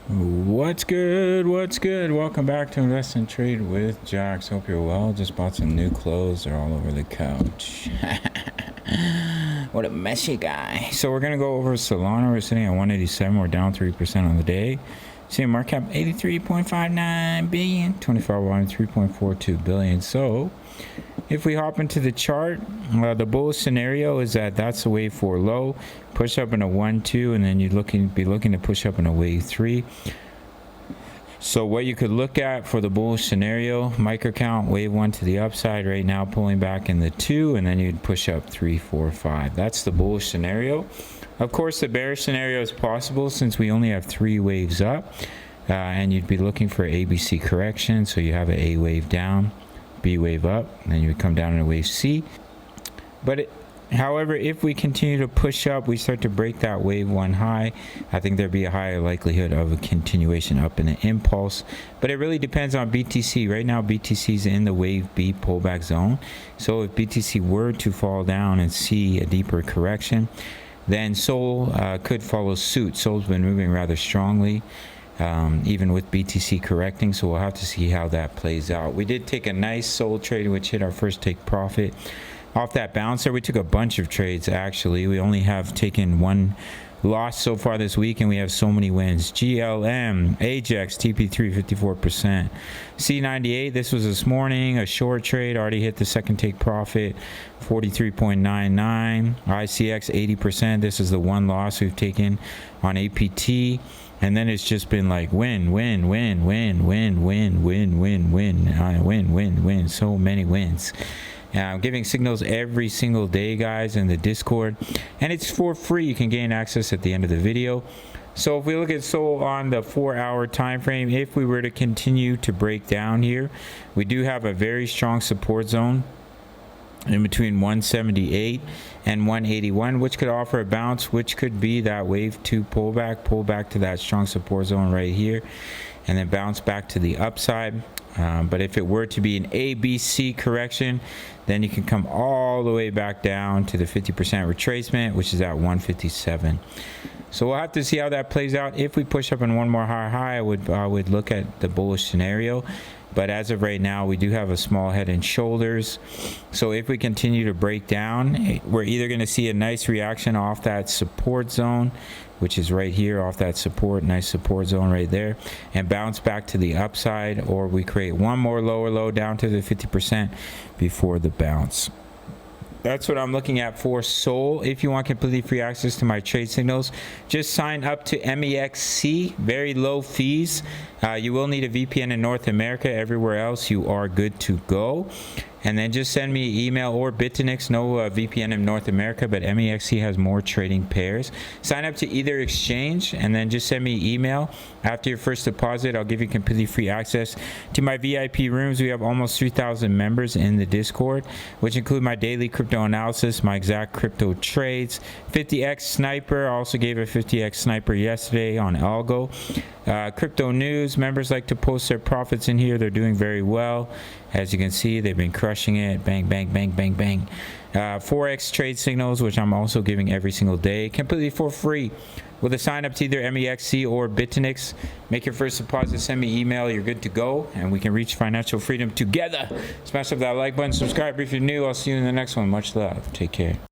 What's good? What's good? Welcome back to Invest and Trade with Jax. Hope you're well. Just bought some new clothes. They're all over the couch. What a messy guy. So we're going to go over Solana. We're sitting at 187. We're down 3% on the day. Seeing market cap 83.59 billion. 24 volume 3.42 billion. So if we hop into the chart, the bullish scenario is that that's a wave 4 low, push up in a 1-2, and then you'd be looking to push up in a wave 3. So what you could look at for the bullish scenario, micro count wave 1 to the upside right now, pulling back in the 2, and then you'd push up 3, 4, 5. That's the bullish scenario. Of course, the bearish scenario is possible since we only have 3 waves up, and you'd be looking for ABC correction. So you have an A wave down, B wave up, and then you would come down in a wave C. But however, if we continue to push up, we start to break that wave 1 high, I think there'd be a higher likelihood of a continuation up in an impulse. But it really depends on BTC. Right now BTC is in the wave B pullback zone, so if BTC were to fall down and see a deeper correction, then Sol could follow suit. Sol's been moving rather strongly, even with BTC correcting, so we'll have to see how that plays out. We did take a nice Sol trade, which hit our first take profit off that bouncer. We took a bunch of trades actually. We only have taken 1 loss so far this week, and we have so many wins. GLM, Ajax, TP3, 54%. C98, this was this morning, a short trade, already hit the second take profit, 43.99. ICX, 80%. This is the 1 loss we've taken on APT. And then it's just been like win. So many wins. I'm giving signals every single day, guys, in the Discord, and it's for free. You can gain access at the end of the video. So if we look at Sol on the 4-hour time frame, if we were to continue to break down here, we do have a very strong support zone in between 178 and 181, which could offer a bounce, which could be that wave 2 pull back to that strong support zone right here, and then bounce back to the upside. But if it were to be an ABC correction, then you can come all the way back down to the 50% retracement, which is at 157. So we'll have to see how that plays out. If we push up in 1 more high, I would look at the bullish scenario. But as of right now, we do have a small head and shoulders. So if we continue to break down, we're either going to see a nice reaction off that support zone, which is right here off that support, nice support zone right there, and bounce back to the upside, or we create 1 more lower low down to the 50% before the bounce. That's what I'm looking at for Sol. If you want completely free access to my trade signals, just sign up to MEXC. Very low fees. You will need a VPN in North America. Everywhere else, you are good to go. And then just send me an email or BITUNIX. No VPN in North America, but MEXC has more trading pairs. Sign up to either exchange and then just send me an email. After your first deposit, I'll give you completely free access to my VIP rooms. We have almost 3,000 members in the Discord, which include my daily crypto analysis, my exact crypto trades, 50x sniper. I also gave a 50x sniper yesterday on Algo. Crypto news. Members like to post their profits in here. They're doing very well. As you can see, they've been crushing it. Bang, bang, bang, bang, bang. Forex trade signals, which I'm also giving every single day, completely for free. With a sign up to either MEXC or BITUNIX, make your first deposit, send me email, you're good to go, and we can reach financial freedom together. Smash up that like button, subscribe if you're new. I'll see you in the next one. Much love. Take care.